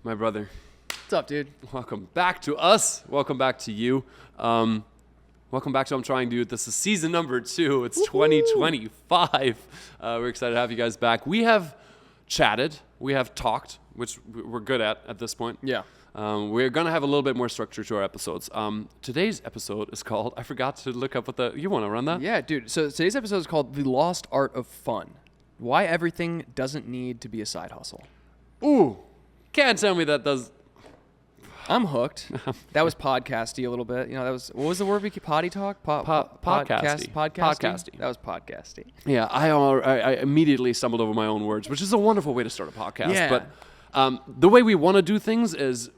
my brother. What's up, dude? Welcome back to us. Welcome back to you. Welcome back to I'm Trying Dude. This is season number 2. It's 2025. We're excited to have you guys back. We have chatted. We have talked, which we're good at this point. Yeah. We're going to have a little bit more structure to our episodes. Today's episode is called, I forgot to look up what you want to run that? Yeah, dude. So today's episode is called The Lost Art of Fun. Why everything doesn't need to be a side hustle. Ooh, can't tell me that does. I'm hooked. That was podcasty a little bit. You know, that was, what was the word we keep, potty talk? Podcasty. Podcasty. That was podcasty. Yeah, I immediately stumbled over my own words, which is a wonderful way to start a podcast. Yeah. But the way we want to do things is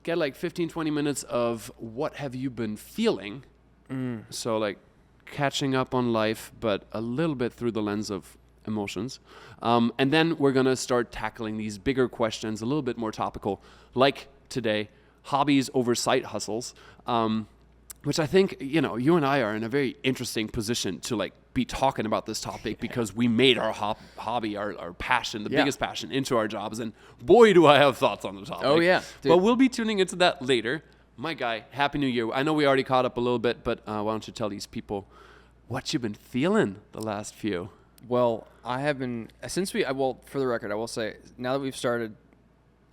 get like 15, 20 minutes of what have you been feeling. So like catching up on life, but a little bit through the lens of emotions. And then we're going to start tackling these bigger questions, a little bit more topical, like today, hobbies over side hustles, which I think, you know, you and I are in a very interesting position to like be talking about this topic because we made our hobby, our passion, the biggest passion into our jobs. And boy, do I have thoughts on the topic. Oh, yeah. Dude. But we'll be tuning into that later. My guy, Happy New Year. I know we already caught up a little bit, but why don't you tell these people what you've been feeling the last few? Well, I have been, for the record, I will say, now that we've started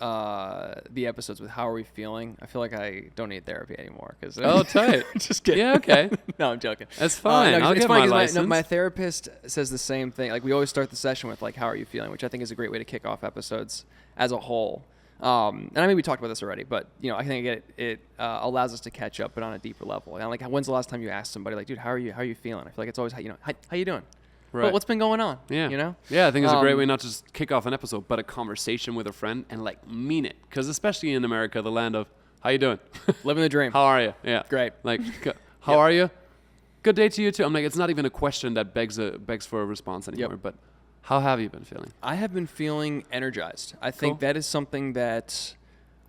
the episodes with how are we feeling, I feel like I don't need therapy anymore. Oh, tight. Just kidding. Yeah, okay. No, I'm joking. That's fine. No, I'll it's get funny my 'cause license. my therapist says the same thing. Like, we always start the session with, like, how are you feeling, which I think is a great way to kick off episodes as a whole. And I mean, we talked about this already, but, you know, I think it allows us to catch up, but on a deeper level. And, like, when's the last time you asked somebody, like, dude, how are you feeling? I feel like it's always, how you doing? Right. Well, what's been going on? Yeah. You know? Yeah, I think it's a great way not to just kick off an episode, but a conversation with a friend and like mean it. Because especially in America, the land of, how you doing? Living the dream. How are you? Yeah. Great. Like, how are you? Good day to you too. I'm like, it's not even a question that begs for a response anymore, but how have you been feeling? I have been feeling energized. I think that is something that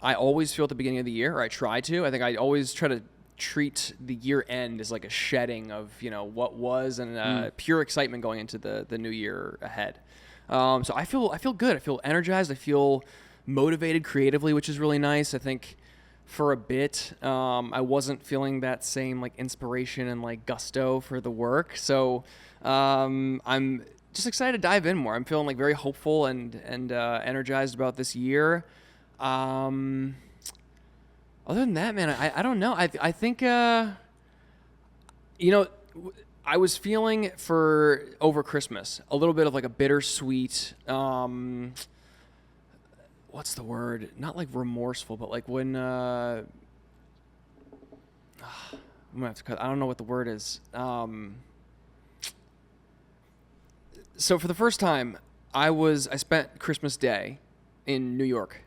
I always feel at the beginning of the year, or I try to. I think I always try to treat the year end as like a shedding of, you know, what was and pure excitement going into the new year ahead. So I feel good. I feel energized. I feel motivated creatively, which is really nice. I think for a bit, I wasn't feeling that same like inspiration and like gusto for the work. So I'm just excited to dive in more. I'm feeling like very hopeful and energized about this year. Other than that, man, I don't know. I think, you know, I was feeling for over Christmas a little bit of like a bittersweet, what's the word? Not like remorseful, but like when, I'm gonna have to cut. I don't know what the word is. So for the first time, I spent Christmas Day in New York,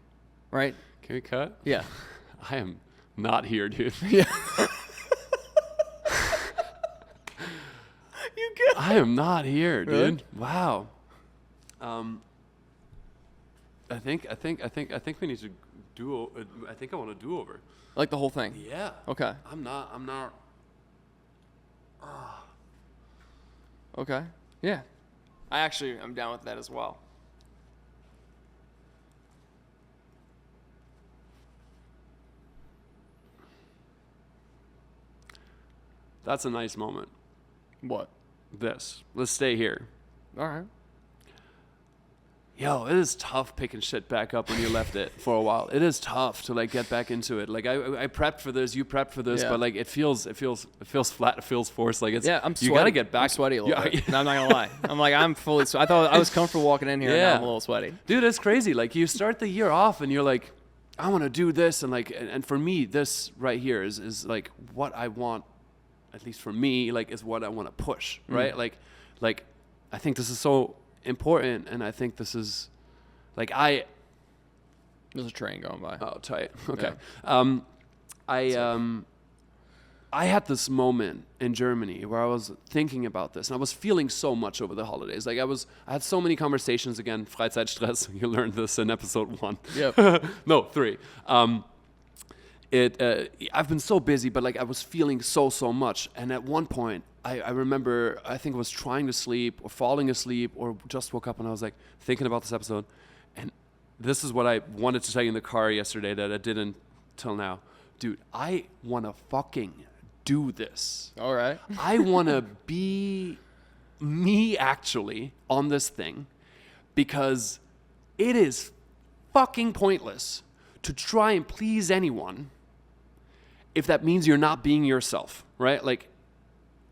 right? Can we cut? Yeah. I am not here, dude. Yeah. You good? I am not here, dude. Really? Wow. I think we need to do. I think I want to do over. Like the whole thing? Yeah. Okay. I'm not. Okay. Yeah. I'm down with that as well. That's a nice moment. What? Let's stay here. All right. Yo, it is tough picking shit back up when you left it for a while. It is tough to like get back into it. Like I prepped for this, you prepped for this, but like it feels flat, it feels forced. Like it's I'm sweaty. You gotta get back. I'm sweaty a little bit. No, I'm not gonna lie. I'm like I'm fully. I thought I was comfortable walking in here. And now I'm a little sweaty. Dude, it's crazy. Like you start the year off and you're like, I want to do this, and like, and for me, this right here is like what I want. At least for me, like, is what I want to push, right? Like, I think this is so important, and I think this is, like, There's a train going by. Oh, tight. Okay. Yeah. I had this moment in Germany where I was thinking about this, and I was feeling so much over the holidays. Like, I had so many conversations again. Freizeitstress. You learned this in episode 1. Yep. No, 3. I've been so busy, but like I was feeling so much. And at one point, I remember, I think I was trying to sleep or falling asleep or just woke up and I was like thinking about this episode. And this is what I wanted to tell you in the car yesterday that I didn't till now. Dude, I want to fucking do this. All right. I want to be me actually on this thing because it is fucking pointless to try and please anyone if that means you're not being yourself, right? Like,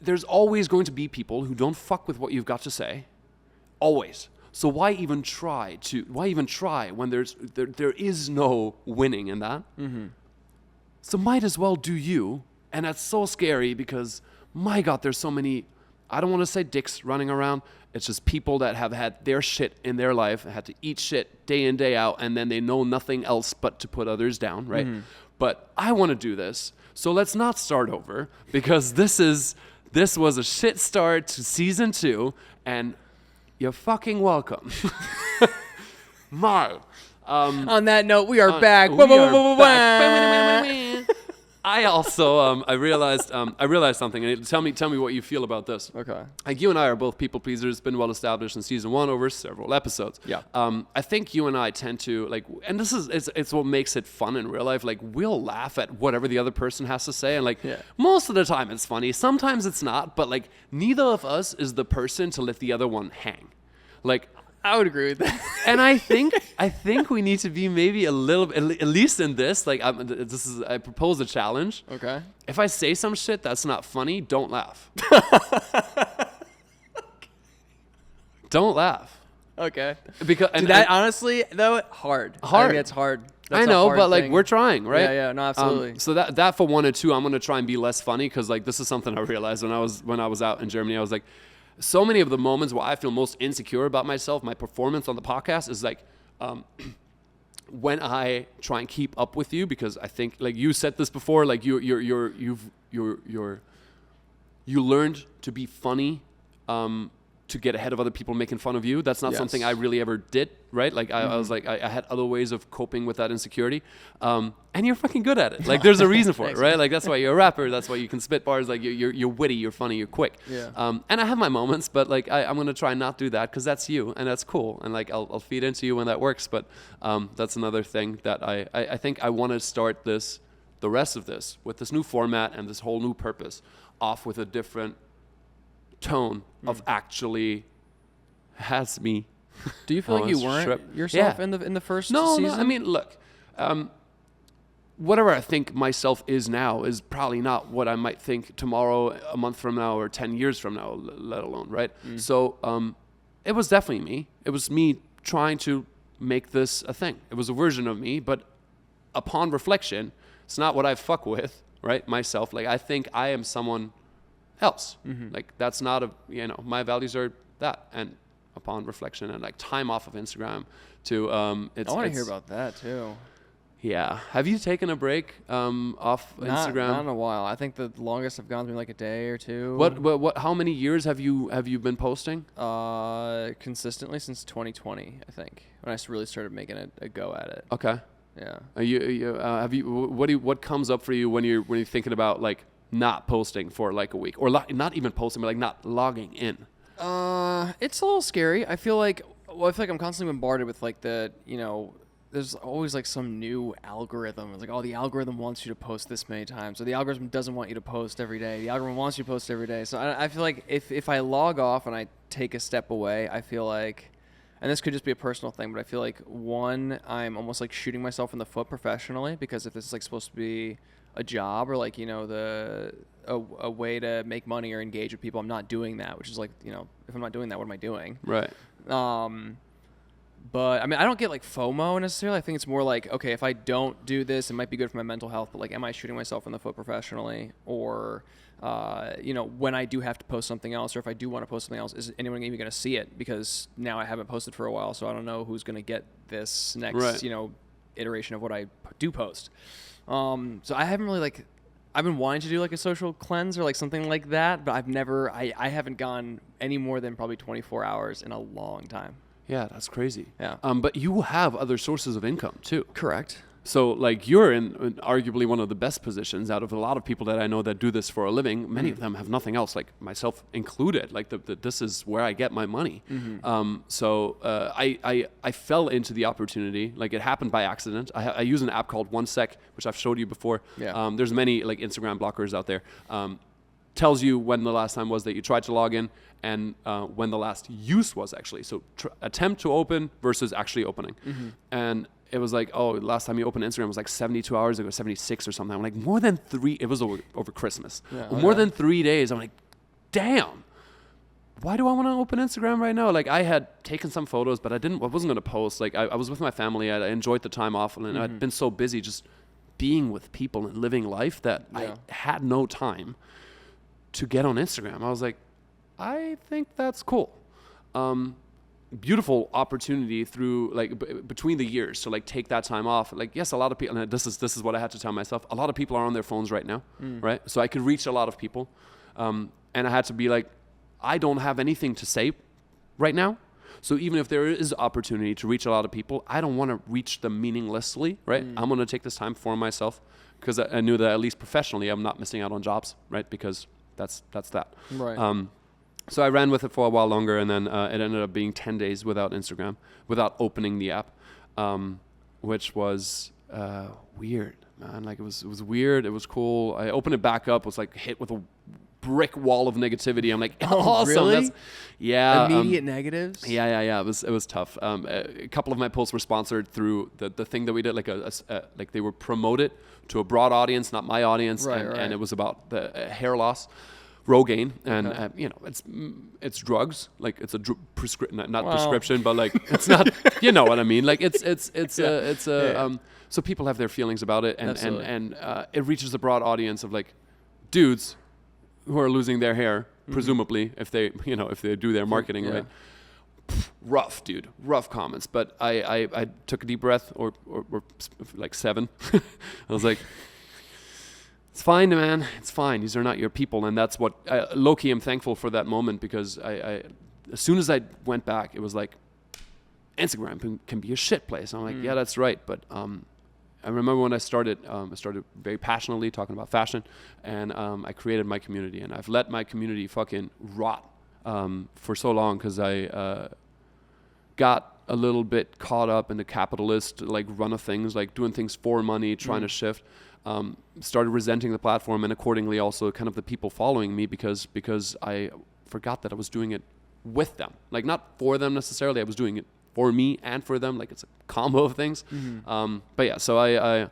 there's always going to be people who don't fuck with what you've got to say. Always. So why even try when there is no winning in that? Mm-hmm. So might as well do you. And that's so scary because, my God, there's so many, I don't want to say dicks running around. It's just people that have had their shit in their life, had to eat shit day in, day out, and then they know nothing else but to put others down, right? Mm-hmm. But I want to do this, so let's not start over, because this was a shit start to season 2, and you're fucking welcome. On that note, we are back. I also I realized something. And tell me what you feel about this. Okay. Like, you and I are both people pleasers. It's been well established in season 1 over several episodes. Yeah. I think you and I tend to like, and this is it's what makes it fun in real life. Like, we'll laugh at whatever the other person has to say, and like most of the time it's funny. Sometimes it's not, but like neither of us is the person to let the other one hang. Like, I would agree with that. And I think we need to be maybe a little, at least in this, like, I propose a challenge. Okay. If I say some shit that's not funny, don't laugh. Don't laugh. Okay. Because honestly though, hard. I think it's hard. That's I know, hard but like thing. we're trying, right? Yeah, no, absolutely. So that for 1 and 2, I'm gonna try and be less funny, because like this is something I realized when I was out in Germany. I was like, so many of the moments where I feel most insecure about myself, my performance on the podcast, is like when I try and keep up with you, because I think, like you said this before, like you learned to be funny to get ahead of other people making fun of you. That's not something I really ever did, right? Like I was like, I had other ways of coping with that insecurity. And you're fucking good at it. Like, there's a reason for it, right? Like, that's why you're a rapper. That's why you can spit bars. Like, you're witty, you're funny, you're quick. Yeah. And I have my moments, but like, I'm going to try not do that, because that's you, and that's cool. And like, I'll feed into you when that works. But that's another thing that I think I want to start the rest of this, with this new format and this whole new purpose, off with a different tone of actually has me. Do you feel like you weren't yourself in the first season? No, I mean, look, whatever I think myself is now is probably not what I might think tomorrow, a month from now, or 10 years from now, let alone, right? So it was definitely me. It was me trying to make this a thing. It was a version of me, but upon reflection, it's not what I fuck with, right? Myself. Like, I think I am someone else. Like, that's not my values are that. And upon reflection and like time off of Instagram to I want to hear about that too. Yeah. Have you taken a break off Instagram? Not in a while. I think the longest I've gone has been like a day or two. What how many years have you been posting? Consistently since 2020, I think, when I really started making a go at it. Okay. Yeah. What comes up for you when you're thinking about like not posting for like a week, or not even posting, but like not logging in? It's a little scary. I feel like I'm constantly bombarded with like there's always like some new algorithm. It's like, oh, the algorithm wants you to post this many times, or the algorithm doesn't want you to post every day. The algorithm wants you to post every day. So I feel like if I log off and I take a step away, I feel like, and this could just be a personal thing, but I feel like, one, I'm almost like shooting myself in the foot professionally, because if this is like supposed to be a job, or like, a way to make money or engage with people, I'm not doing that, which is like, if I'm not doing that, what am I doing? Right. But I mean, I don't get like FOMO necessarily. I think it's more like, okay, if I don't do this, it might be good for my mental health, but like, am I shooting myself in the foot professionally? Or, when I do have to post something else, or if I do want to post something else, is anyone even going to see it? Because now I haven't posted for a while, so I don't know who's going to get this next, iteration of what I do post. So I haven't really I've been wanting to do like a social cleanse or like something like that, but I haven't gone any more than probably 24 hours in a long time. Yeah, that's crazy. Yeah. But you have other sources of income too. Correct. So like you're in arguably one of the best positions out of a lot of people that I know that do this for a living. Many of them have nothing else, like myself included. Like this is where I get my money. So I fell into the opportunity. Like it happened by accident. I use an app called 1Sec, which I've showed you before. Yeah. There's many like Instagram blockers out there. Tells you when the last time was that you tried to log in and when the last use was actually. So attempt to open versus actually opening. And it was like, oh, last time you opened Instagram was like 72 hours ago, 76 or something. I'm like, more than 3, it was over Christmas. Yeah, more than 3 days. I'm like, damn, why do I want to open Instagram right now? Like I had taken some photos, but I wasn't going to post. Like I was with my family. I enjoyed the time off and I'd been so busy just being with people and living life that I had no time to get on Instagram. I was like, I think that's cool. Beautiful opportunity through like between the years to like take that time off. Like yes, a lot of people, and this is what I had to tell myself. A lot of people are on their phones right now, right? So I could reach a lot of people, and I had to be like, I don't have anything to say right now. So even if there is opportunity to reach a lot of people, I don't want to reach them meaninglessly, right? I'm going to take this time for myself because I knew that at least professionally, I'm not missing out on jobs, right? Because that's that. Right. So I ran with it for a while longer, and then it ended up being 10 days without Instagram, without opening the app, which was weird, man. Like it was weird. It was cool. I opened it back up. Was like hit with a brick wall of negativity. I'm like, awesome. Really? Yeah. Immediate negatives. Yeah. It was tough. A couple of my posts were sponsored through the thing that we did, like they were promoted to a broad audience, not my audience, and it was about the hair loss. Rogaine, and it's drugs, like it's a prescription, but like it's not, you know what I mean? Like so people have their feelings about it, and it reaches a broad audience of like dudes who are losing their hair, presumably if they do their marketing right. Rough comments, but I took a deep breath or like 7. I was like, it's fine, man. It's fine. These are not your people. And that's what, low-key, I'm thankful for that moment because I as soon as I went back, it was like, Instagram can be a shit place. I'm like, yeah, that's right. But I remember when I started very passionately talking about fashion, and I created my community. And I've let my community fucking rot for so long because I got a little bit caught up in the capitalist like run of things, like doing things for money, trying to shift. Started resenting the platform and accordingly also kind of the people following me because I forgot that I was doing it with them, like not for them necessarily. I was doing it for me and for them, like it's a combo of things. But yeah, so I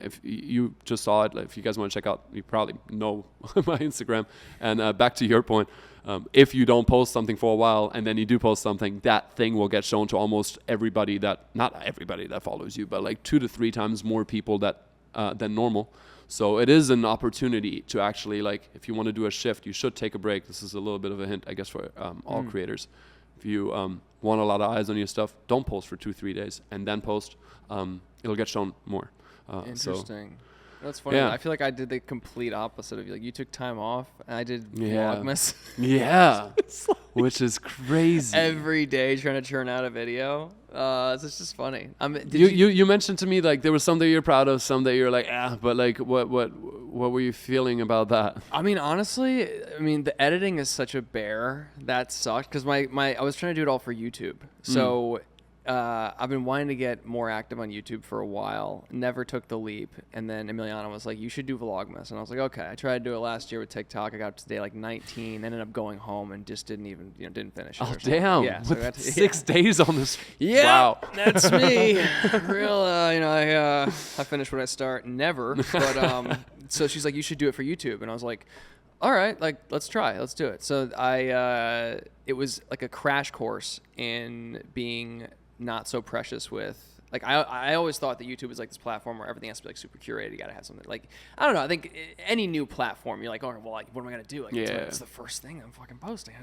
if you just saw it, like, if you guys want to check out, you probably know my Instagram. And back to your point, if you don't post something for a while and then you do post something, that thing will get shown to almost everybody not everybody that follows you, but like 2 to 3 times more people than normal. So it is an opportunity to actually, like, if you want to do a shift, you should take a break. This is a little bit of a hint, I guess, for all creators. If you want a lot of eyes on your stuff, don't post for 2-3 days and then post. It'll get shown more. Interesting. That's funny. Yeah. I feel like I did the complete opposite of you. Like, you took time off, and I did Vlogmas. Yeah. Like which is crazy. Every day trying to churn out a video. It's just funny. You mentioned to me, like, there was some that you're proud of, some that you're like, but like, what were you feeling about that? I mean, honestly, the editing is such a bear. That sucked because I was trying to do it all for YouTube. So I've been wanting to get more active on YouTube for a while. Never took the leap. And then Emiliana was like, you should do Vlogmas. And I was like, okay. I tried to do it last year with TikTok. I got up to day like 19. Ended up going home and just didn't finish it. Oh, damn. Yeah. So with 6 days on this. Yeah. Wow. That's me. Real, I finish what I start. Never. But so she's like, you should do it for YouTube. And I was like, all right, like, let's try. Let's do it. So it was like a crash course in being not so precious with, like, I always thought that YouTube was like this platform where everything has to be like super curated. You gotta have something, like, I don't know, I think any new platform you're like, all right, well, like, what am I gonna do? Like, it's the first thing I'm fucking posting.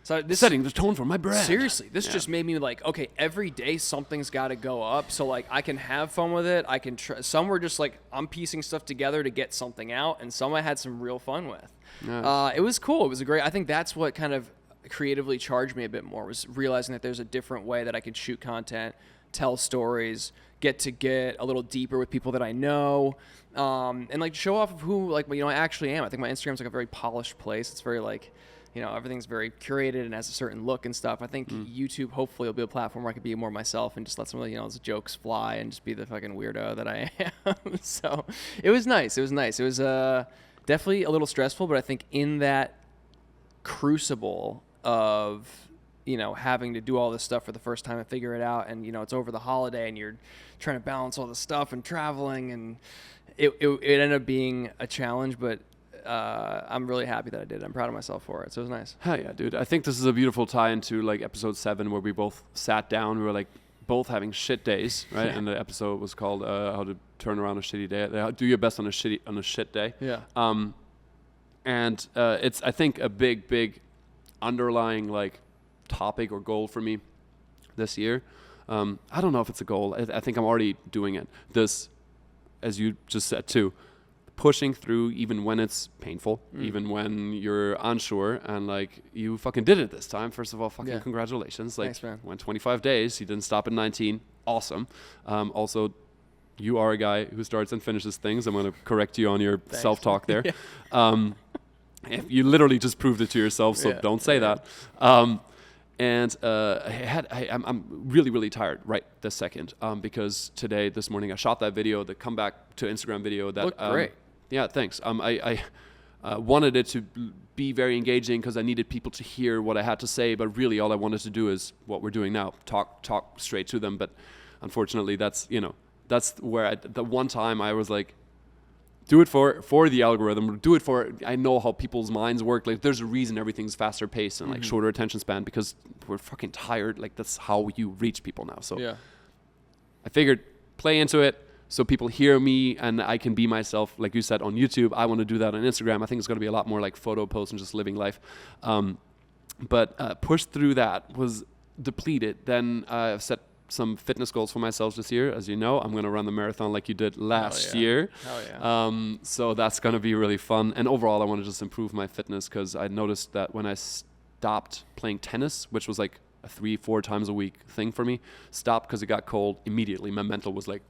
So this setting the tone for my brand. Seriously, this just made me like, okay, every day something's got to go up, so like I can have fun with it. I can some were just like, I'm piecing stuff together to get something out, and some I had some real fun with. Nice. It was cool. It was I think that's what kind of creatively charged me a bit more, was realizing that there's a different way that I could shoot content, tell stories, get a little deeper with people that I know, and like show off of who like I actually am. I think my Instagram's like a very polished place. It's very like, everything's very curated and has a certain look and stuff. I think YouTube hopefully will be a platform where I can be more myself and just let some of the jokes fly and just be the fucking weirdo that I am. So it was nice. It was definitely a little stressful, but I think in that crucible of having to do all this stuff for the first time and figure it out, and it's over the holiday and you're trying to balance all this stuff and traveling, and it ended up being a challenge, but I'm really happy that I did. I'm proud of myself for it. So it was nice. Hell yeah, dude. I think this is a beautiful tie into like episode 7 where we both sat down. We were like both having shit days, right? And the episode was called How to Turn Around a Shitty Day. Do your best on a shit day. Yeah. And it's, I think, a big underlying like topic or goal for me this year. I don't know if it's a goal. I think I'm already doing it. This, as you just said too, pushing through even when it's painful, even when you're unsure, and like you fucking did it this time. First of all, fucking congratulations. Like, thanks, man. Went 25 days. You didn't stop at 19. Awesome. Also, you are a guy who starts and finishes things. I'm going to correct you on your self-talk there. You literally just proved it to yourself, so don't say that. And I'm really tired right this second because this morning I shot that video, the comeback to Instagram video. That looked great. Yeah, thanks. I wanted it to be very engaging because I needed people to hear what I had to say, but really all I wanted to do is what we're doing now, talk straight to them. But unfortunately, that's where the one time I was like, do it for the algorithm. Do it for, I know how people's minds work. Like, there's a reason everything's faster paced and like shorter attention span, because we're fucking tired. Like, that's how you reach people now. So I figured play into it so people hear me and I can be myself. Like you said, on YouTube, I want to do that on Instagram. I think it's going to be a lot more like photo posts and just living life. But push through that, was depleted. Then I've set some fitness goals for myself this year. As you know, I'm going to run the marathon like you did last year. Hell yeah. So that's going to be really fun. And overall, I want to just improve my fitness, because I noticed that when I stopped playing tennis, which was like a 3-4 times a week thing for me, stopped because it got cold, immediately my mental was like,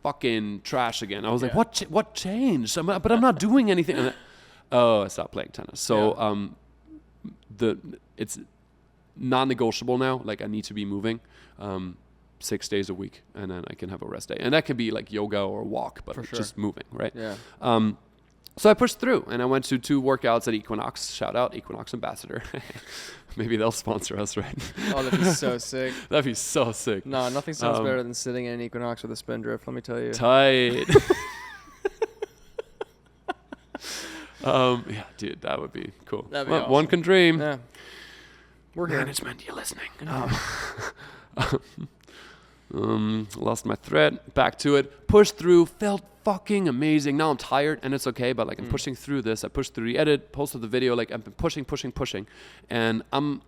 fucking trash again. I was like, what changed? But I'm not doing anything. And I stopped playing tennis. So it's non-negotiable now. Like, I need to be moving 6 days a week, and then I can have a rest day, and that could be like yoga or walk, but just moving, right? So I pushed through, and I went to 2 workouts at Equinox. Shout out Equinox Ambassador. Maybe they'll sponsor us, right? Oh, that'd be so sick. That'd be so sick. No, nothing sounds better than sitting in an Equinox with a spindrift, let me tell you. Tight. Yeah, dude, that would be cool. That'd be awesome. One can dream. Yeah. We're here. Management, you're listening. Lost my thread. Back to it. Pushed through. Felt fucking amazing. Now I'm tired, and it's okay, but like I'm pushing through this. I pushed through the edit, posted the video. Like, I've been pushing. And I'm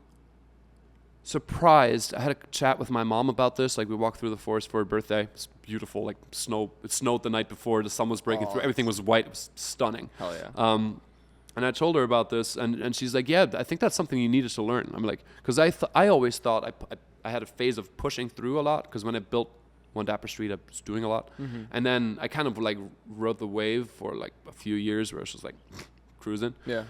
surprised. I had a chat with my mom about this. Like, we walked through the forest for her birthday. It's beautiful. Like, snow. It snowed the night before. The sun was breaking through. Everything was white. It was stunning. Hell yeah. And I told her about this, and she's like, yeah, I think that's something you needed to learn. I'm like, because I always thought I had a phase of pushing through a lot, because when I built One Dapper Street, I was doing a lot. And then I kind of like rode the wave for like a few years where I was just like cruising. Yeah.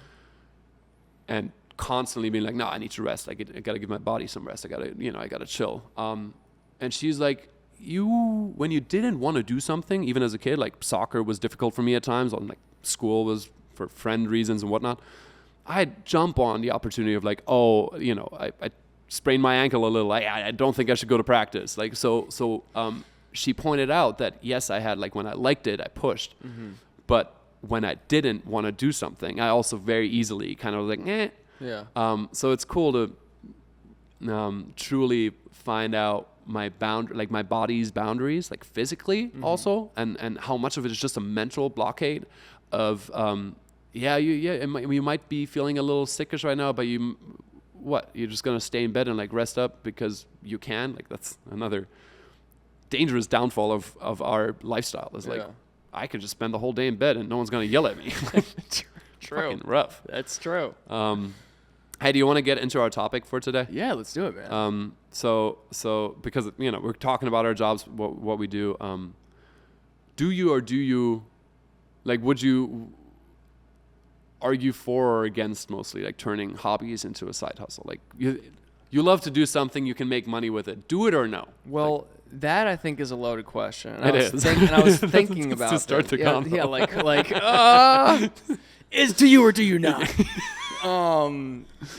And constantly being like, no, I need to rest. I got to give my body some rest. I got to chill. And she's like, when you didn't want to do something, even as a kid, like soccer was difficult for me at times, or like school was for friend reasons and whatnot, I'd jump on the opportunity of like, I sprained my ankle a little. I don't think I should go to practice. Like, so she pointed out that yes, I had, like, when I liked it, I pushed, but when I didn't want to do something, I also very easily kind of like, so it's cool to truly find out my my body's boundaries, like physically also, and how much of it is just a mental blockade of you might be feeling a little sickish right now, but you're just gonna stay in bed and like rest up because you can. Like, that's another dangerous downfall of our lifestyle, is like, I could just spend the whole day in bed and no one's gonna yell at me. True. Fucking rough. That's true. Hey, do you want to get into our topic for today? Yeah, let's do it, man. So because we're talking about our jobs, what we do. Do you like? Would you argue for or against mostly like turning hobbies into a side hustle? Like you love to do something, you can make money with it. Do it or no? Well, that I think is a loaded question. And It is. I was thinking about to start the convo. Yeah, like is do you or do you not?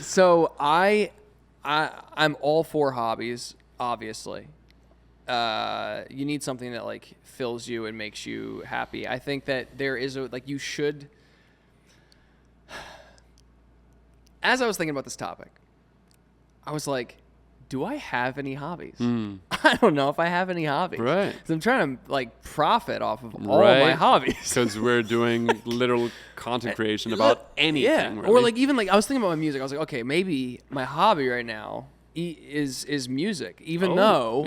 So I'm all for hobbies, obviously. You need something that like fills you and makes you happy. I think that there is you should. As I was thinking about this topic, I was like, do I have any hobbies? I don't know if I have any hobbies. Right. 'Cause I'm trying to like profit off of all of my hobbies. Because we're doing literal content creation about anything. Yeah. Really. Or like even like I was thinking about my music. I was like, okay, maybe my hobby right now is music. Even though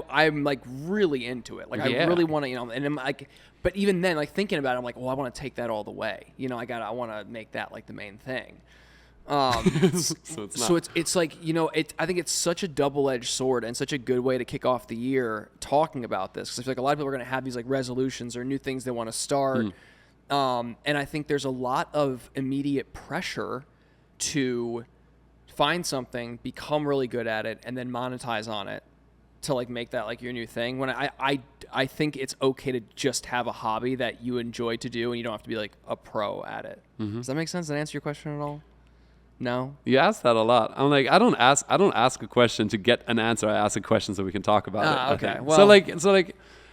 I'm like really into it. Like I really want to, and I'm like, but even then, like thinking about it, I'm like, well, I want to take that all the way. I want to make that like the main thing. So it's like, I think it's such a double-edged sword and such a good way to kick off the year talking about this. Because I feel like a lot of people are going to have these like resolutions or new things they want to start. And I think there's a lot of immediate pressure to find something, become really good at it, and then monetize on it to like make that like your new thing. When I think it's okay to just have a hobby that you enjoy to do and you don't have to be like a pro at it. Does that make sense? Did I answer your question at all? No. You ask that a lot. I'm like, I don't ask a question to get an answer. I ask a question so we can talk about it. Okay. Well, so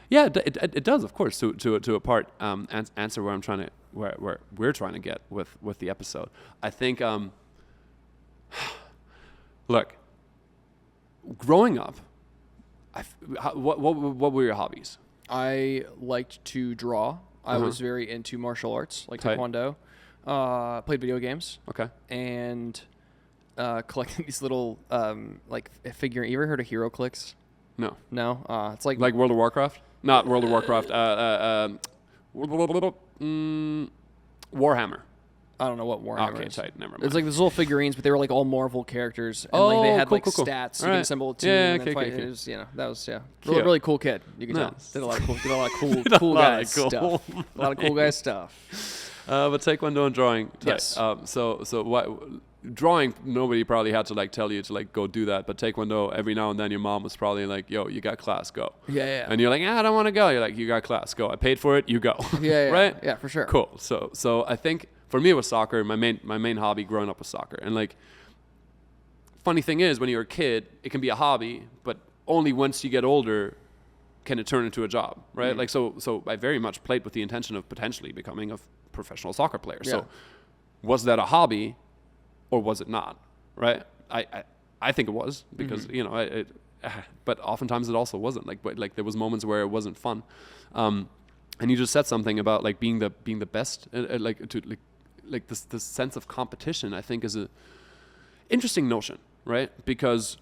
yeah, it does, of course, to a part answer where I'm trying to where we're trying to get with the episode. I think look, growing up, what were your hobbies? I liked to draw. I was very into martial arts, like taekwondo. Played video games. Okay. And collecting these little like figure. You ever heard of HeroClix? No. No. It's like World of Warcraft. Not World of Warcraft. Warhammer. I don't know what Warhammer okay, is. tight. Never mind. It's like these little figurines, but they were like all Marvel characters, and like they had cool, like cool. stats. All You right. can assemble a team. Yeah, and then okay, fight. okay. It was, that was Cute. really cool kid. You can Nice. tell. Did a lot of cool lot of guys cool. stuff. A lot of cool guys stuff. But taekwondo and drawing. Tight. Yes. So what? Drawing, nobody probably had to like tell you to like go do that. But taekwondo, every now and then your mom was probably like, "Yo, you got class, go." Yeah. And you're like, "I don't want to go." You're like, "You got class, go." I paid for it, you go. Yeah. Right? Yeah, for sure. Cool. So I think for me it was soccer. My main hobby growing up was soccer. And like, funny thing is, when you're a kid, it can be a hobby, but only once you get older can it turn into a job, right? Like so I very much played with the intention of potentially becoming a professional soccer player. Yeah. So was that a hobby or was it not? Right? I think it was because but oftentimes it also wasn't. Like there was moments where it wasn't fun. And you just said something about like being the best, like this sense of competition. I think is a interesting notion, right? Because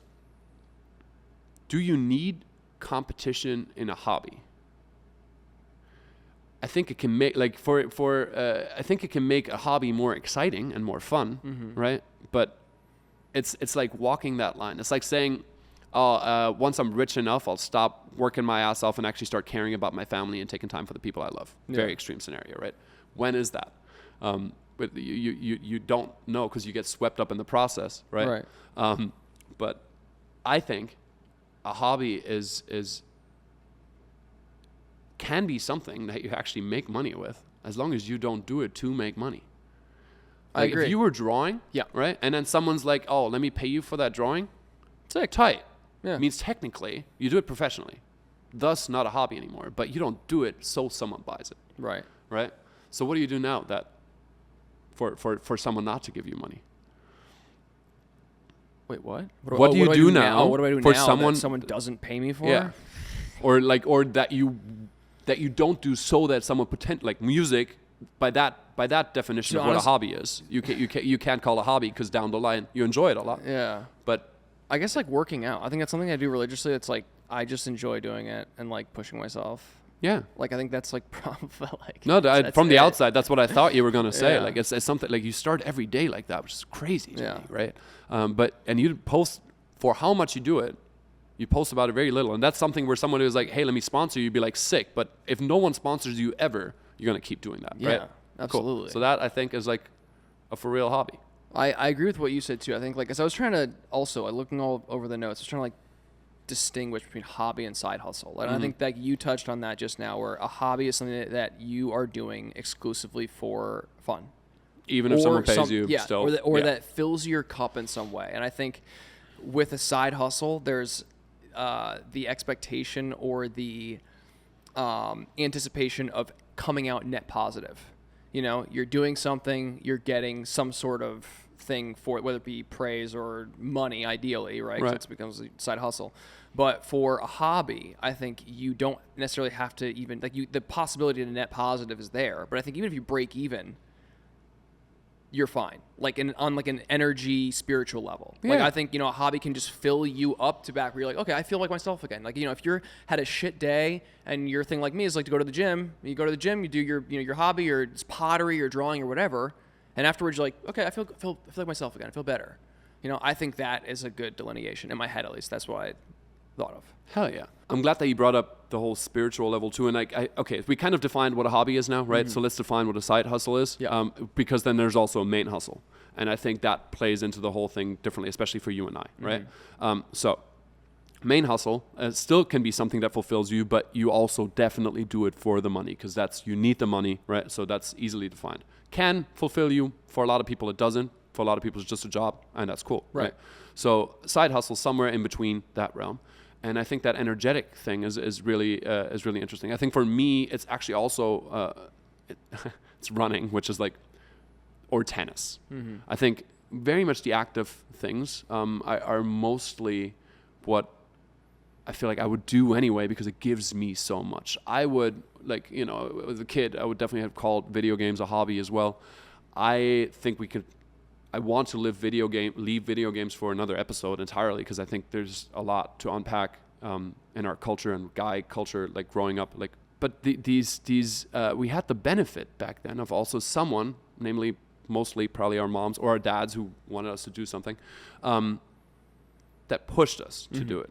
do you need competition in a hobby? I think it can make I think it can make a hobby more exciting and more fun, right? But it's like walking that line. It's like saying, once I'm rich enough, I'll stop working my ass off and actually start caring about my family and taking time for the people I love. Yeah. Very extreme scenario, right? When is that? But you don't know because you get swept up in the process, right? Right. But I think a hobby can be something that you actually make money with, as long as you don't do it to make money. I agree. If you were drawing, right, and then someone's like, "Oh, let me pay you for that drawing," it's like tight. Yeah. It means technically you do it professionally, thus not a hobby anymore. But you don't do it so someone buys it. Right. Right. So what do you do now that for someone not to give you money? Wait, what? What do you do now? What do I do for now someone that someone doesn't pay me for? Yeah. Or that you don't do so that someone like music by that definition of what a hobby is. You can't call a hobby because down the line you enjoy it a lot. Yeah. But I guess like working out. I think that's something I do religiously. It's like I just enjoy doing it and like pushing myself. Yeah. Like, I think that's like probably like No, that's from the it. outside, that's what I thought you were going to say. Yeah. Like it's something like you start every day like that, which is crazy to Yeah. me, right? And you post for how much you do it. You post about it very little, and that's something where someone who's like, "Hey, let me sponsor you," you'd be like, "Sick." But if no one sponsors you ever, you're gonna keep doing that, Yeah, right? absolutely. Cool. So that I think is like a for real hobby. I agree with what you said too. I think like as I was trying to also looking all over the notes, I was trying to like distinguish between hobby and side hustle. And I think that you touched on that just now, where a hobby is something that you are doing exclusively for fun. Even if someone pays you, still, that fills your cup in some way. And I think with a side hustle, there's the expectation or the anticipation of coming out net positive. You know, you're doing something, you're getting some sort of thing for it, whether it be praise or money, ideally, right? 'Cause it becomes a side hustle. But for a hobby, I think you don't necessarily have to even the possibility to net positive is there. But I think even if you break even, you're fine. Like on like an energy, spiritual level. Yeah. Like I think, a hobby can just fill you up to back where you're like, okay, I feel like myself again. Like, if you're had a shit day and your thing like me is like to go to the gym, you go to the gym, you do your hobby or it's pottery or drawing or whatever. And afterwards you're like, okay, I feel like myself again. I feel better. I think that is a good delineation in my head, at least. That's what I thought of. Hell yeah. I'm glad that you brought up the whole spiritual level too. And okay, we kind of defined what a hobby is now, right? So let's define what a side hustle is. Yeah. Because then there's also a main hustle. And I think that plays into the whole thing differently, especially for you and I, right? So main hustle still can be something that fulfills you, but you also definitely do it for the money because you need the money, right? So that's easily defined. Can fulfill you. For a lot of people, it doesn't. For a lot of people, it's just a job, and that's cool, right? So side hustle somewhere in between that realm. And I think that energetic thing is really interesting. I think for me, it's actually also it's running, which is like, or tennis. I think very much the active things are mostly what I feel like I would do anyway because it gives me so much. I would as a kid, I would definitely have called video games a hobby as well. I think I want to leave video games for another episode entirely because I think there's a lot to unpack in our culture and guy culture, like growing up. But these we had the benefit back then of also someone, namely mostly probably our moms or our dads who wanted us to do something, that pushed us to do it.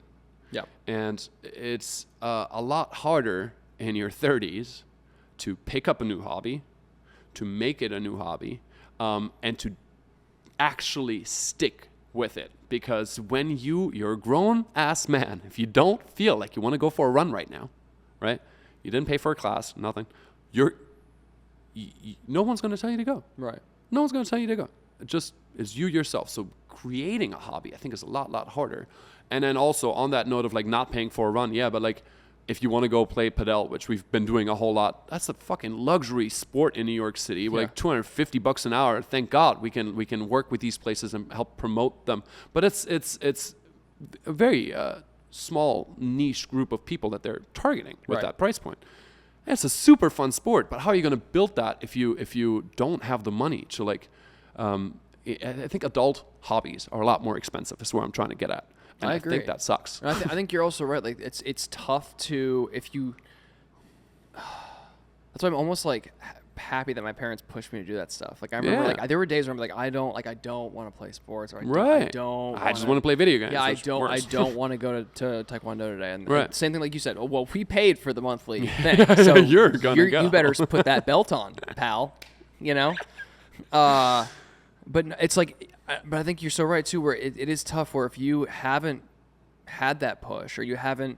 Yeah. And it's a lot harder in your 30s to pick up a new hobby, to make it a new hobby, and to actually stick with it. Because when you're a grown ass man, if you don't feel like you want to go for a run right now, right? You didn't pay for a class, nothing. No one's going to tell you to go. Right. No one's going to tell you to go. It just is you yourself. So creating a hobby, I think, is a lot harder. And then also on that note of like not paying for a run, yeah, but like if you want to go play padel, which we've been doing a whole lot, that's a fucking luxury sport in New York City. Yeah. Like $250 an hour. Thank God we can work with these places and help promote them. But it's a very small niche group of people that they're targeting with that price point. And it's a super fun sport, but how are you going to build that if you don't have the money to like? I think adult hobbies are a lot more expensive. Is where I'm trying to get at. And I agree. think that sucks. I think you're also right. Like it's tough to if you. That's why I'm almost like happy that my parents pushed me to do that stuff. Like I remember, like there were days where I'm like, I don't want to play sports, or I just want to play video games. Yeah, I don't want to go to Taekwondo today. And same thing like you said. Oh, well, we paid for the monthly thing, so you're gonna go. You better put that belt on, pal. But it's like. But I think you're so right too, where it is tough. Where if you haven't had that push, or you haven't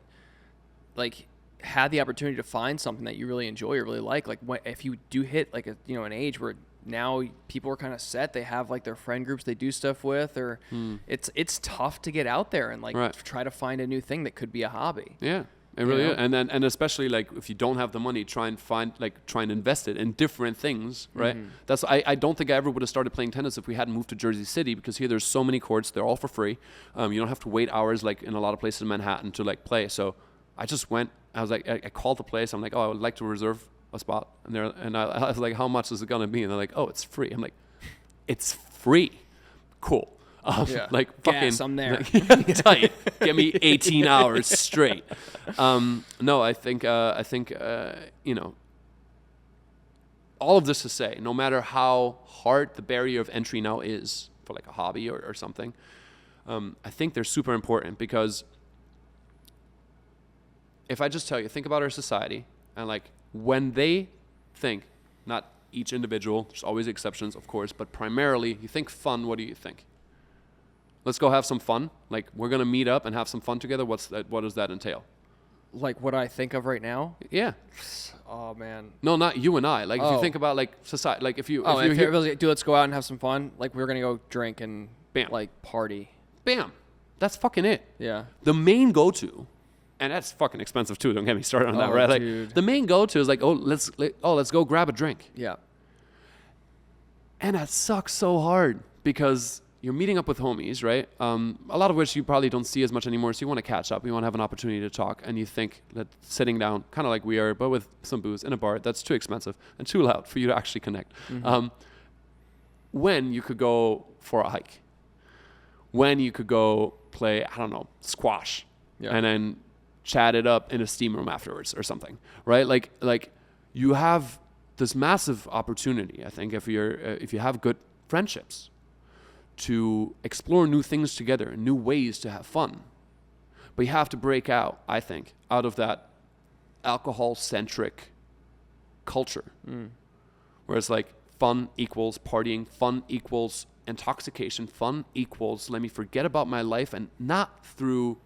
like had the opportunity to find something that you really enjoy or really like if you do hit like an age where now people are kind of set, they have like their friend groups they do stuff with, or it's tough to get out there and try to find a new thing that could be a hobby. Yeah. It really is. And especially like if you don't have the money, try and invest it in different things, right? That's I don't think I ever would have started playing tennis if we hadn't moved to Jersey City, because here there's so many courts, they're all for free. You don't have to wait hours like in a lot of places in Manhattan to like play. So I just went. I was like, I called the place. I'm like, oh, I would like to reserve a spot, and I was like, how much is it gonna be? And they're like, oh, it's free. I'm like, it's free. Cool. Like fucking, Gas, I'm there. like, tight. Give me 18 hours straight. No, I think you know, all of this to say, no matter how hard the barrier of entry now is for like a hobby or something, I think they're super important, because if I just tell you, think about our society, and like when they think, not each individual, there's always exceptions, of course, but primarily you think fun, what do you think? Let's go have some fun. Like, we're going to meet up and have some fun together. What does that entail? Like what I think of right now? Yeah. Oh man. No, not you and I. Like if you think about like society, like if you it was like, dude, let's go out and have some fun. Like we're gonna go drink and Bam. like party. Bam, that's fucking it. Yeah. The main go-to, and that's fucking expensive too. Don't get me started on that, right? Like Dude. the main go-to is like, let's go grab a drink. Yeah. And that sucks so hard, because you're meeting up with homies, right? A lot of which you probably don't see as much anymore. So you want to catch up. You want to have an opportunity to talk. And you think that sitting down, kind of like we are, but with some booze in a bar, that's too expensive and too loud for you to actually connect. Mm-hmm. When you could go for a hike. When you could go play, I don't know, squash. Yeah. And then chat it up in a steam room afterwards or something, right? Like you have this massive opportunity, I think, if you have good friendships, to explore new things together and new ways to have fun. But you have to break out, I think, out of that alcohol-centric culture. Where it's like fun equals partying, fun equals intoxication, fun equals let me forget about my life, and not through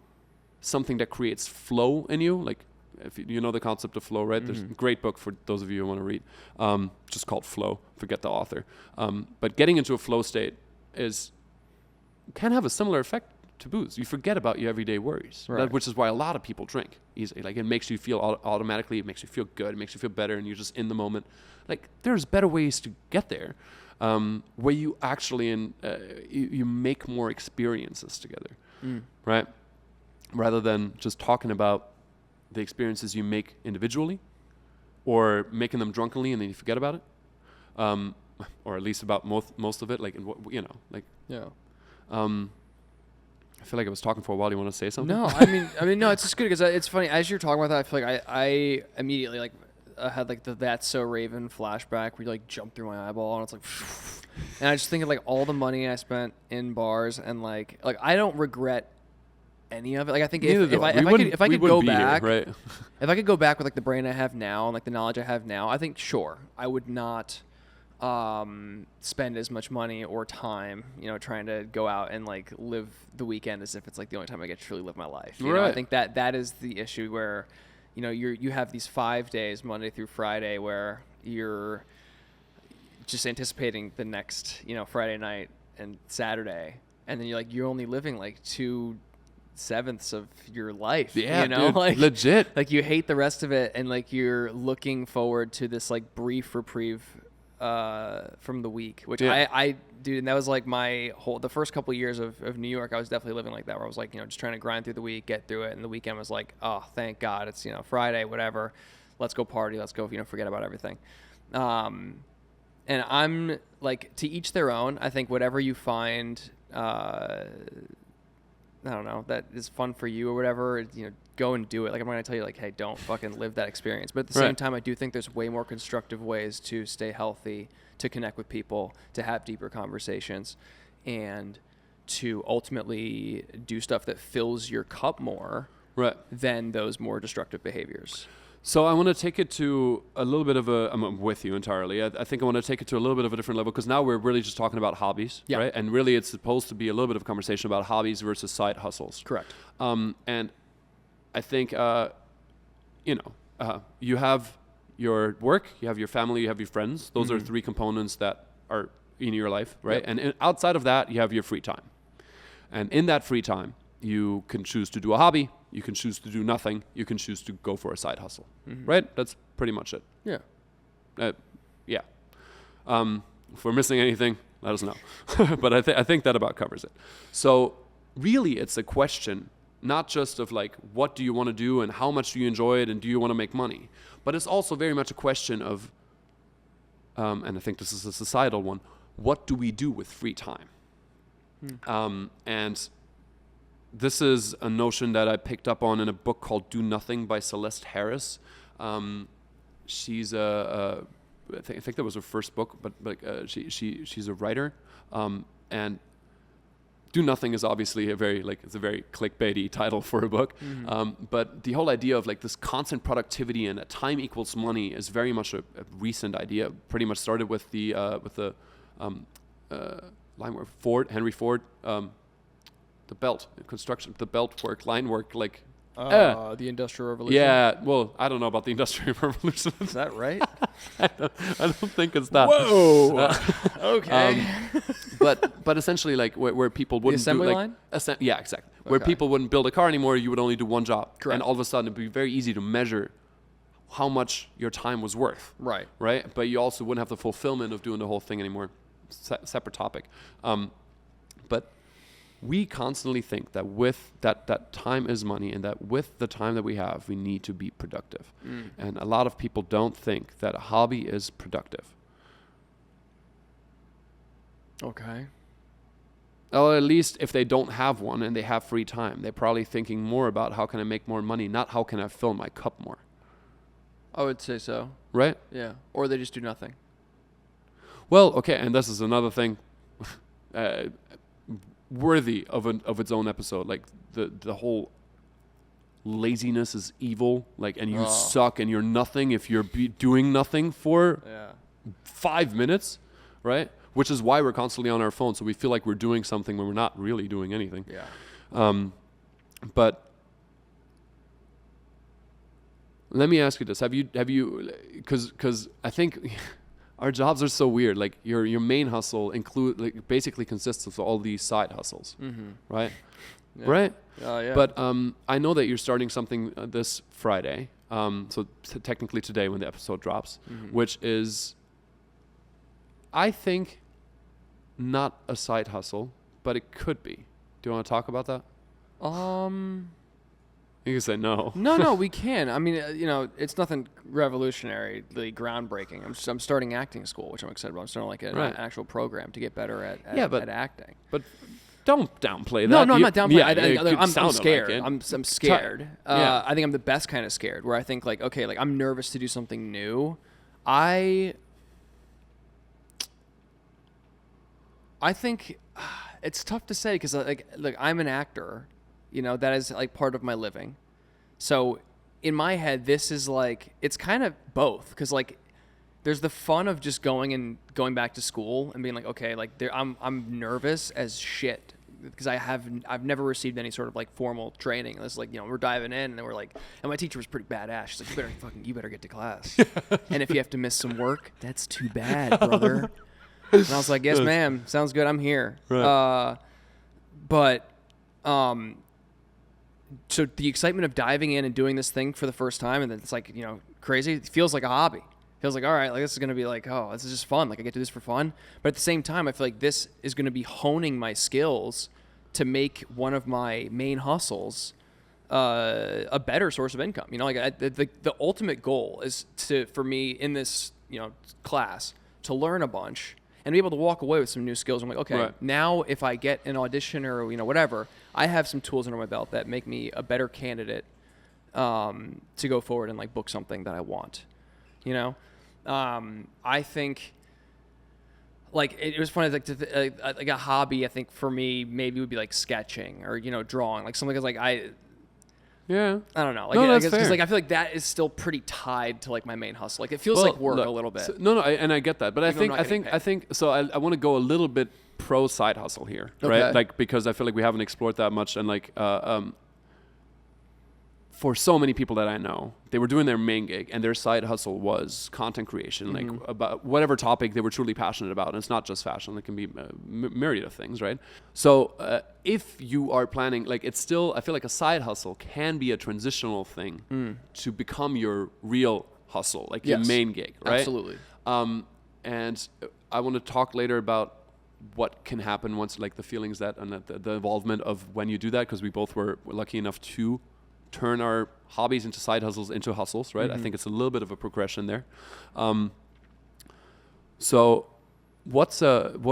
something that creates flow in you. Like, if you know the concept of flow, right? Mm-hmm. There's a great book for those of you who want to read, just called Flow. Forget the author. But getting into a flow state can have a similar effect to booze. You forget about your everyday worries, right? Which is why a lot of people drink easily. Like, it makes you feel automatically, it makes you feel good, it makes you feel better, and you're just in the moment. Like, there's better ways to get there, where you actually you make more experiences together, right? Rather than just talking about the experiences you make individually, or making them drunkenly and then you forget about it. Or at least about most of it, like, yeah. I feel like I was talking for a while. Do you want to say something? No, I mean, no, it's just good because it's funny as you're talking about that. I feel like I immediately like had like the That's So Raven flashback where you like jump through my eyeball and it's like, and I just think of like all the money I spent in bars and like I don't regret any of it. Like I think if I could go back, right? If I could go back with like the brain I have now and like the knowledge I have now, I think sure I would not spend as much money or time, trying to go out and like live the weekend as if it's like the only time I get to truly live my life. You know, I think that is the issue where, you have these 5 days, Monday through Friday, where you're just anticipating the next, Friday night and Saturday, and then you're only living like 2/7 of your life. Yeah, dude, like legit. Like you hate the rest of it, and like you're looking forward to this like brief reprieve from the week, which I dude, and that was like the first couple of years of New York, I was definitely living like that, where I was like, just trying to grind through the week, get through it, and the weekend was like, oh, thank God, it's, Friday, whatever, let's go party, let's go, forget about everything. And I'm like, to each their own. I think whatever you find, I don't know, that is fun for you or whatever, go and do it. Like, I'm not going to tell you, like, hey, don't fucking live that experience. But at the same time, I do think there's way more constructive ways to stay healthy, to connect with people, to have deeper conversations, and to ultimately do stuff that fills your cup more than those more destructive behaviors. So I want to take it to a little bit of I'm with you entirely. I think I want to take it to a little bit of a different level, because now we're really just talking about hobbies, right? And really it's supposed to be a little bit of a conversation about hobbies versus side hustles. Correct. And I think, you have your work, you have your family, you have your friends. Those are three components that are in your life, right? Yep. And outside of that, you have your free time. And in that free time, you can choose to do a hobby, you can choose to do nothing, you can choose to go for a side hustle, right? That's pretty much it. Yeah. If we're missing anything, let us know. But I think that about covers it. So really it's a question, not just of like, what do you want to do and how much do you enjoy it and do you want to make money? But it's also very much a question of, and I think this is a societal one, what do we do with free time? And this is a notion that I picked up on in a book called Do Nothing by Celeste Harris. She's I think that was her first book, but she's a writer, and Do Nothing is obviously it's a very clickbaity title for a book. But the whole idea of like this constant productivity and that time equals money is very much a recent idea. Pretty much started with the line work, Henry Ford, the belt construction, the belt work, line work, like. The Industrial Revolution. Yeah, well, I don't know about the Industrial Revolution. Is that right? I don't think it's that. Whoa. Okay. But essentially, like where people wouldn't assembly do line? Yeah, exactly. Where people wouldn't build a car anymore, you would only do one job. Correct. And all of a sudden, it'd be very easy to measure how much your time was worth. Right. Right. But you also wouldn't have the fulfillment of doing the whole thing anymore. Separate topic. But we constantly think that with that time is money, and that with the time that we have, we need to be productive. And a lot of people don't think that a hobby is productive. Okay. Or at least if they don't have one and they have free time, they're probably thinking more about how can I make more money, not how can I fill my cup more. I would say so. Right? Yeah. Or they just do nothing. Well, okay, and this is another thing worthy of its own episode. Like the whole laziness is evil, like, and you suck and you're nothing if you're doing nothing for 5 minutes, right? Which is why we're constantly on our phone, so we feel like we're doing something when we're not really doing anything. Yeah. But let me ask you this: Have you? Because I think our jobs are so weird. Like your main hustle basically consists of all these side hustles, right? Yeah. Right? Yeah. But I know that you're starting something this Friday. So technically today when the episode drops, which is, I think, not a side hustle, but it could be. Do you want to talk about that? You can say no. No, we can. I mean, it's nothing revolutionarily groundbreaking. I'm starting acting school, which I'm excited about. I'm starting like an actual program to get better at acting. But don't downplay that. No, I'm not downplaying. Yeah, I'm scared. Like I'm scared. I think I'm the best kind of scared, where I think like, okay, like I'm nervous to do something new. I think it's tough to say because like I'm an actor, that is like part of my living. So in my head, this is like, it's kind of both, because like there's the fun of just going back to school and being like, okay, like I'm nervous as shit because I've never received any sort of like formal training. It's like, we're diving in and then we're like, and my teacher was pretty badass. She's like, you better get to class. And if you have to miss some work, that's too bad, brother. And I was like, yes, ma'am. Sounds good. I'm here. Right. So the excitement of diving in and doing this thing for the first time, and then it's like, crazy. It feels like a hobby. It feels like, all right, like this is going to be like, oh, this is just fun. Like I get to do this for fun. But at the same time, I feel like this is going to be honing my skills to make one of my main hustles a better source of income. The ultimate goal is for me in this, class to learn a bunch and be able to walk away with some new skills. I'm like, okay, now if I get an audition or, whatever, I have some tools under my belt that make me a better candidate to go forward and like book something that I want, I think like it was funny, like like a hobby, I think for me, maybe would be like sketching or, drawing, like something like I don't know. Like, no, that's because fair. like I feel like that is still pretty tied to like my main hustle. Like it feels like work a little bit. So, and I get that, but I think so. I want to go a little bit pro side hustle here, right? Like because I feel like we haven't explored that much, and like for so many people that I know, they were doing their main gig and their side hustle was content creation, like about whatever topic they were truly passionate about. And it's not just fashion; it can be a myriad of things, right? So if you are planning, like it's still, I feel like a side hustle can be a transitional thing to become your real hustle, like your main gig, right? Absolutely. And I want to talk later about what can happen once, like the feelings that and the involvement of when you do that, because we both were lucky enough to turn our hobbies into side hustles into hustles, right? I think it's a little bit of a progression there. So what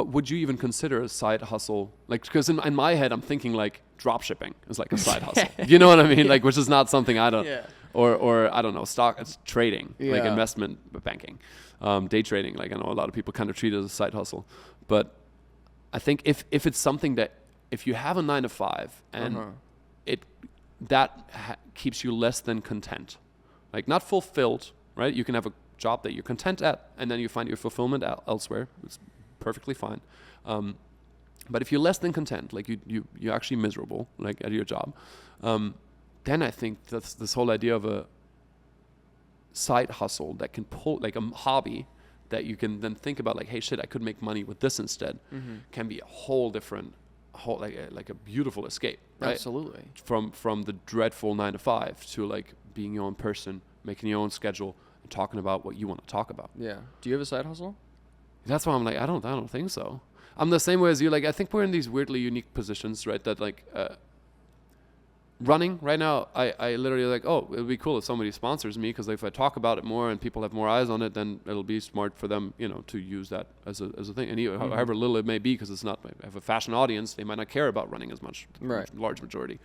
would you even consider a side hustle? Like, because in my head, I'm thinking like drop shipping is like a side hustle. You know what I mean? Like, which is not something I don't, or I don't know, it's trading, like investment banking, day trading. Like I know a lot of people kind of treat it as a side hustle, but I think if it's something that if you have a 9 to 5 and keeps you less than content, like not fulfilled, right? You can have a job that you're content at, and then you find your fulfillment elsewhere. It's perfectly fine. But if you're less than content, like you're actually miserable, like at your job, then I think that's this whole idea of a side hustle that can pull, like a hobby that you can then think about, like, hey, shit, I could make money with this instead, can be a whole different, like a beautiful escape, right? Absolutely. From the dreadful 9 to 5 to like being your own person, making your own schedule, and talking about what you want to talk about. Yeah. Do you have a side hustle? That's why I'm like, I don't think so. I'm the same way as you. Like, I think we're in these weirdly unique positions, right? That like running right now, I literally like, oh, it'll be cool if somebody sponsors me, because if I talk about it more and people have more eyes on it, then it'll be smart for them, to use that as a thing. And however little it may be, because it's not, I have a fashion audience, they might not care about running as much, right? Large majority.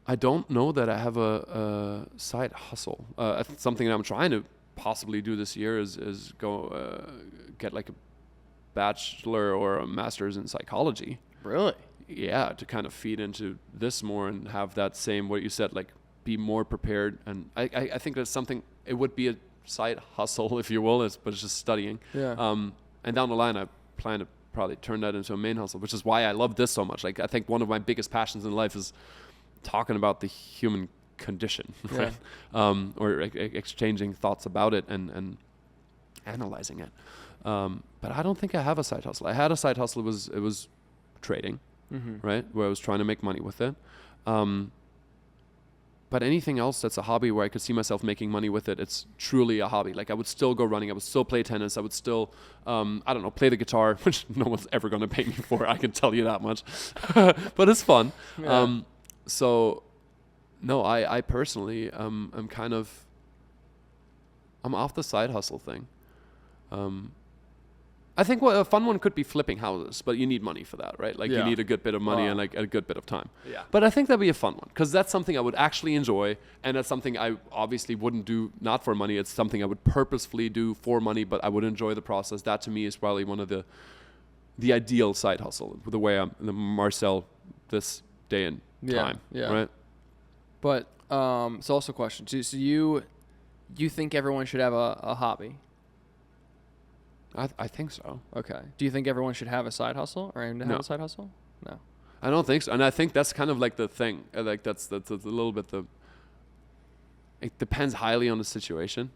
I don't know that I have a side hustle. Something that I'm trying to possibly do this year is go get like a bachelor or a master's in psychology. Really? Yeah, to kind of feed into this more and have that same, what you said, like be more prepared. And I think that's something, it would be a side hustle, if you will, but it's just studying. Yeah. And down the line, I plan to probably turn that into a main hustle, which is why I love this so much. Like, I think one of my biggest passions in life is talking about the human condition, right? Or exchanging thoughts about it and analyzing it. But I don't think I have a side hustle. I had a side hustle. It was trading, right? Where I was trying to make money with it. But anything else that's a hobby where I could see myself making money with it, it's truly a hobby. Like, I would still go running. I would still play tennis. I would still, I don't know, play the guitar, which no one's ever going to pay me for. I can tell you that much. But it's fun. Yeah. So, no, I personally, I'm off the side hustle thing. I think a fun one could be flipping houses, but you need money for that, right? Like, you need a good bit of money and like a good bit of time. Yeah. But I think that'd be a fun one, because that's something I would actually enjoy, and that's something I obviously wouldn't do not for money. It's something I would purposefully do for money, but I would enjoy the process. That to me is probably one of the ideal side hustle, the way I'm the Marcel this day and time, right? But it's also a question. So you think everyone should have a hobby? I think so. Okay. Do you think everyone should have a side hustle or aim to have a side hustle? No. I don't think so. And I think that's kind of like the thing. Like that's a little bit it depends highly on the situation,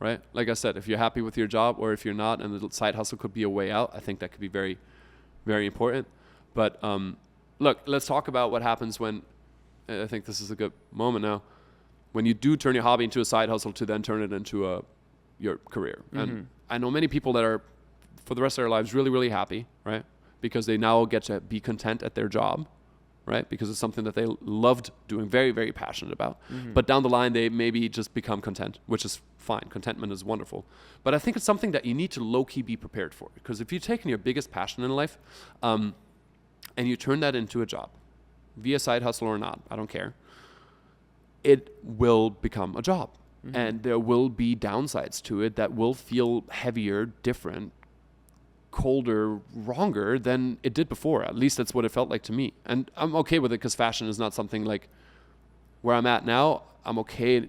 right? Like I said, if you're happy with your job or if you're not, and the side hustle could be a way out, I think that could be very, very important. But look, let's talk about what happens when, I think this is a good moment now, when you do turn your hobby into a side hustle to then turn it into your career. And I know many people that are, for the rest of their lives, really, really happy, right? Because they now get to be content at their job, right? Because it's something that they loved doing, very, very passionate about. But down the line, they maybe just become content, which is fine. Contentment is wonderful. But I think it's something that you need to low-key be prepared for. Because if you've taken your biggest passion in life and you turn that into a job, via side hustle or not, I don't care, it will become a job. And there will be downsides to it that will feel heavier, different, colder, wronger than it did before. At least that's what it felt like to me. And I'm okay with it, because fashion is not something like where I'm at now. I'm okay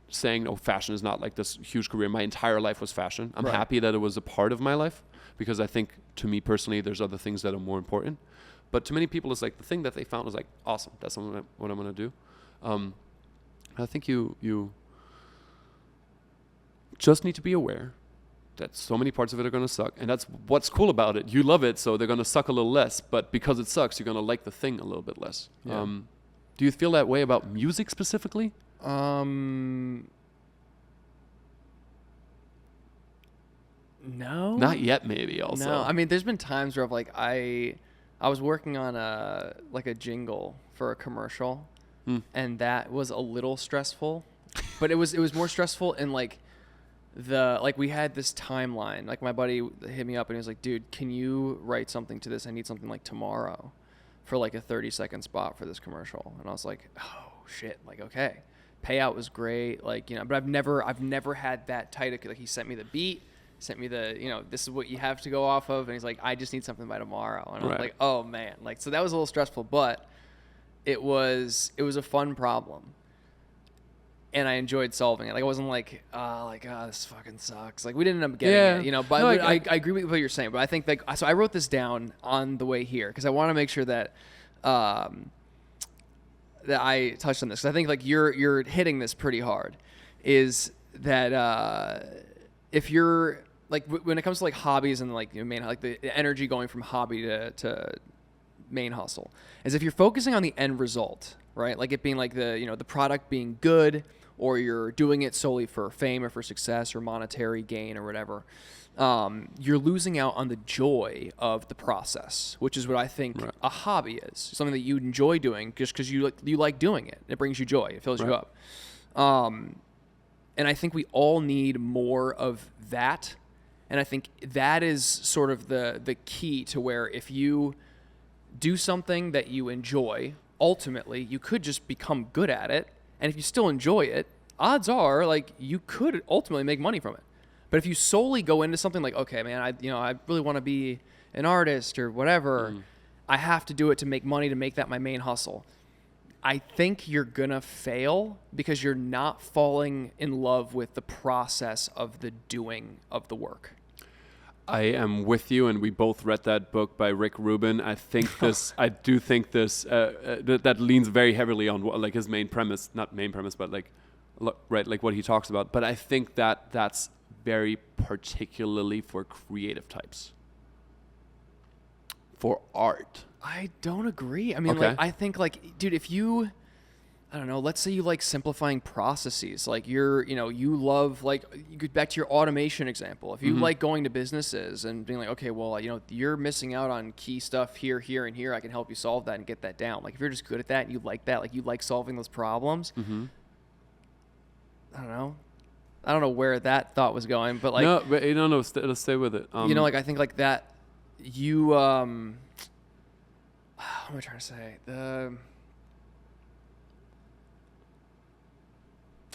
saying, no, fashion is not like this huge career. My entire life was fashion. I'm happy that it was a part of my life, because I think, to me personally, there's other things that are more important. But to many people, it's like the thing that they found was like, awesome, that's what I'm going to do. I think you just need to be aware that so many parts of it are going to suck. And that's what's cool about it. You love it, so they're going to suck a little less. But because it sucks, you're going to like the thing a little bit less. Yeah. Do you feel that way about music specifically? No. Not yet, maybe, also. No. I mean, there's been times where I was working on a jingle for a commercial. And that was a little stressful, but it was more stressful in like we had this timeline. Like my buddy hit me up and he was like, dude, can you write something to this? I need something like tomorrow for like a 30-second spot for this commercial. And I was like, oh shit. Like, okay. Payout was great. Like, but I've never had that tight. Like he sent me the beat, sent me the, this is what you have to go off of. And he's like, I just need something by tomorrow. And I was like, oh man. Like, so that was a little stressful, but it was a fun problem. And I enjoyed solving it. Like, I wasn't like, this fucking sucks. Like, we didn't end up getting it, But no, I agree with what you're saying. But I think, like, so I wrote this down on the way here because I want to make sure that that I touched on this. Because I think, like, you're hitting this pretty hard. Is that if you're, like, when it comes to, like, hobbies and, like, the energy going from hobby to main hustle, is if you're focusing on the end result, right? Like it being like the product being good, or you're doing it solely for fame or for success or monetary gain or whatever, you're losing out on the joy of the process, which is what I think a hobby is. Something that you enjoy doing just because you like doing it. It brings you joy. It fills you up. And I think we all need more of that. And I think that is sort of the key to where if you do something that you enjoy, ultimately you could just become good at it. And if you still enjoy it, odds are like you could ultimately make money from it. But if you solely go into something like, okay, man, I really want to be an artist or whatever, I have to do it to make money, to make that my main hustle. I think you're going to fail because you're not falling in love with the process of the doing of the work. I am with you, and we both read that book by Rick Rubin. I think this, that leans very heavily on like his main premise, not main premise, but like what he talks about. But I think that's very particularly for creative types, for art. I don't agree. I mean, like, I think like, dude, if you, I don't know, let's say you like simplifying processes. Like you love, like, you get back to your automation example. If you like going to businesses and being like, okay, well, you're missing out on key stuff here, here, and here. I can help you solve that and get that down. Like if you're just good at that and you like that, like you like solving those problems. I don't know where that thought was going, but like, no, let's stay with it. like I think like that you, what am I trying to say?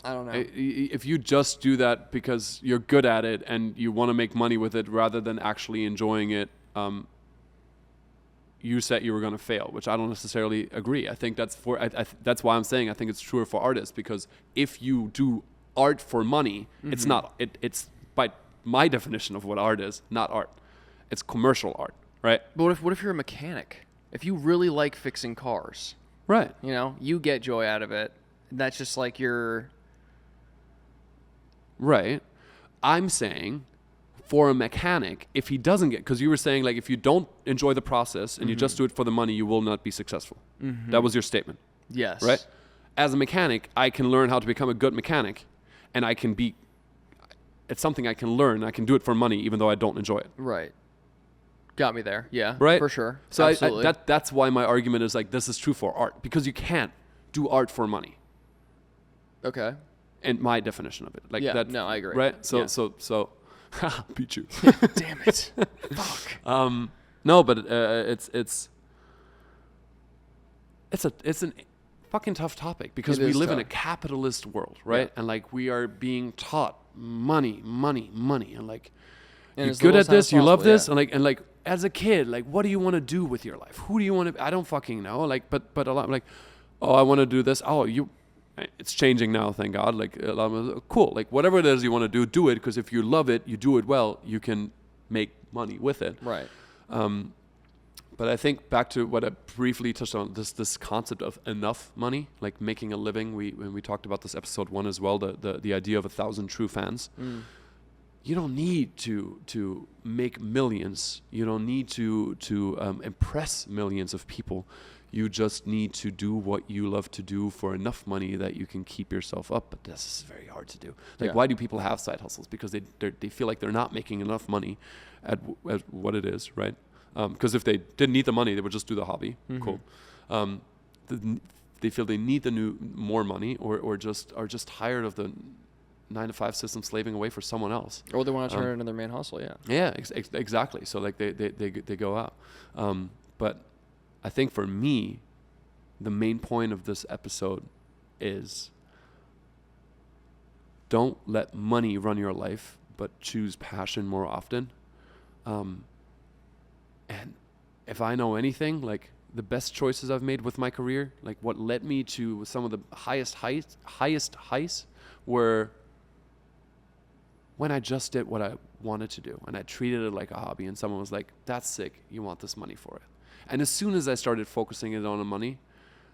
I don't know. If you just do that because you're good at it and you want to make money with it rather than actually enjoying it, you said you were going to fail, which I don't necessarily agree. I think that's that's why I'm saying I think it's truer for artists, because if you do art for money, it's not. It's by my definition of what art is, not art. It's commercial art, right? But what if you're a mechanic? If you really like fixing cars, right? You get joy out of it. That's just like your... Right. I'm saying for a mechanic, if he doesn't get, because you were saying like if you don't enjoy the process and you just do it for the money, you will not be successful. That was your statement. Yes. Right? As a mechanic, I can learn how to become a good mechanic, and it's something I can learn. I can do it for money even though I don't enjoy it. Right. Got me there. Yeah. Right? For sure. So absolutely. that's why my argument is like this is true for art, because you can't do art for money. Okay. And my definition of it, like that. No, I agree. Right. So beat you. Damn it. Fuck. No, but it's an fucking tough topic, because we live in a capitalist world, right? And like we are being taught money, and like you're good at this, you love this, and like as a kid, like what do you want to do with your life? Who do you want to? I don't fucking know. Like, but a lot like, oh, I want to do this. Oh, it's changing now, thank God. Like, cool. Like, whatever it is you want to do it, because if you love it, you do it well, you can make money with it. Right. But I think back to what I briefly touched on, this concept of enough money, like making a living. When we talked about this episode 1 as well, the idea of 1,000 true fans. You don't need to make millions. You don't need to impress millions of people. You just need to do what you love to do for enough money that you can keep yourself up. But this is very hard to do. Like, why do people have side hustles? Because they feel like they're not making enough money at what it is, right? Because if they didn't need the money, they would just do the hobby. Cool. They feel they need more money, or just are just tired of 9-to-5 system slaving away for someone else. Or they want to turn it into their main hustle, yeah. Yeah, exactly. So like they go out. But I think for me, the main point of this episode is don't let money run your life, but choose passion more often. And if I know anything, like the best choices I've made with my career, like what led me to some of the highest heights were when I just did what I wanted to do and I treated it like a hobby, and someone was like, that's sick, you want this money for it. And as soon as I started focusing it on the money,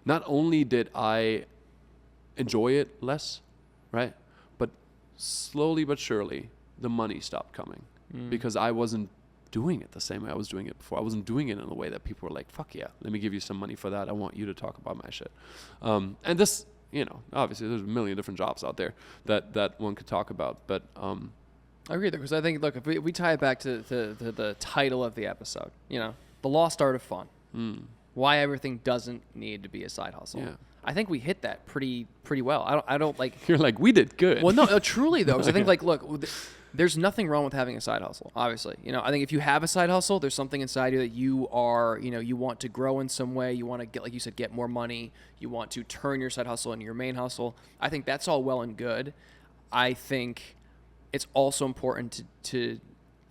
not only did I enjoy it less, right? But slowly but surely, the money stopped coming because I wasn't doing it the same way I was doing it before. I wasn't doing it in a way that people were like, fuck yeah, let me give you some money for that. I want you to talk about my shit. And this, you know, obviously there's a million different jobs out there that one could talk about. But I agree there, because I think, look, if we tie it back to the title of the episode, you know, the lost art of fun. Why everything doesn't need to be a side hustle. Yeah. I think we hit that pretty well. I don't like. You're like, we did good. Well, no, truly though, because I think like, look, there's nothing wrong with having a side hustle. Obviously, you know, I think if you have a side hustle, there's something inside you that you are, you know, you want to grow in some way. You want to get, like you said, get more money. You want to turn your side hustle into your main hustle. I think that's all well and good. I think it's also important to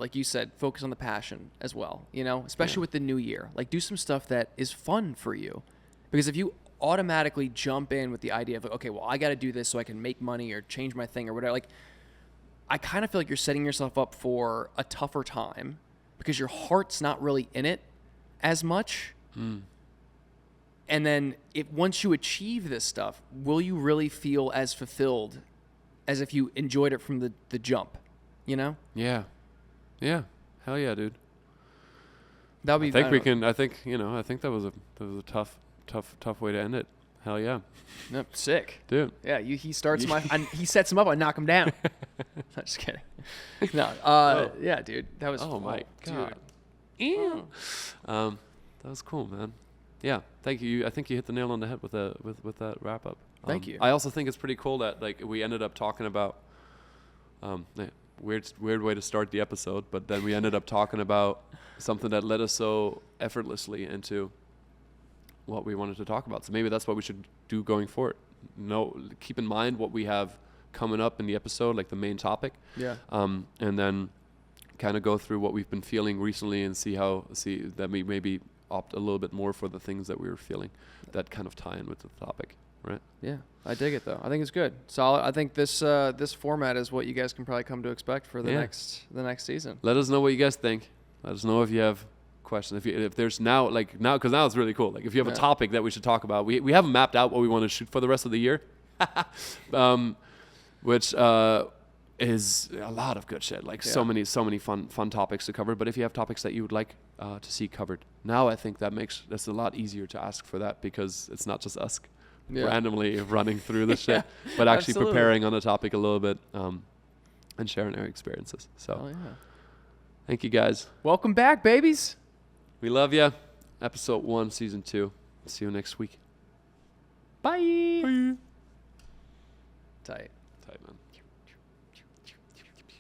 like you said, focus on the passion as well, you know, especially with the new year. Like, do some stuff that is fun for you. Because if you automatically jump in with the idea of, okay, well, I got to do this so I can make money or change my thing or whatever, like, I kind of feel like you're setting yourself up for a tougher time because your heart's not really in it as much. And then once you achieve this stuff, will you really feel as fulfilled as if you enjoyed it from the jump, you know? Yeah. Yeah. Hell yeah, dude. That would be. I think that was a tough way to end it. Hell yeah. No, sick, dude. Yeah, he starts he sets him up. I knock him down. I'm just kidding. No. Yeah, dude. That was. Oh my god. Ew. That was cool, man. Yeah. Thank you. I think you hit the nail on the head with that wrap up. Thank you. I also think it's pretty cool that like we ended up talking about. Weird way to start the episode, but then we ended up talking about something that led us so effortlessly into what we wanted to talk about. So maybe that's what we should do going forward. Keep in mind what we have coming up in the episode, like the main topic. Yeah. And then kind of go through what we've been feeling recently and see that we maybe opt a little bit more for the things that we were feeling that kind of tie in with the topic. Right. Yeah, I dig it though. I think it's good, solid. I think this format is what you guys can probably come to expect for the next season. Let us know what you guys think. Let us know if you have questions. If there's now because now it's really cool. Like if you have a topic that we should talk about, we haven't mapped out what we want to shoot for the rest of the year, which is a lot of good shit. Like so many fun topics to cover. But if you have topics that you would like to see covered, now I think that's a lot easier to ask for that because it's not just us. Randomly running through the shit, but actually preparing on the topic a little bit and sharing our experiences. So thank you guys. Welcome back, babies. We love you. Episode 1, Season 2. See you next week. Bye. Bye. Tight, man.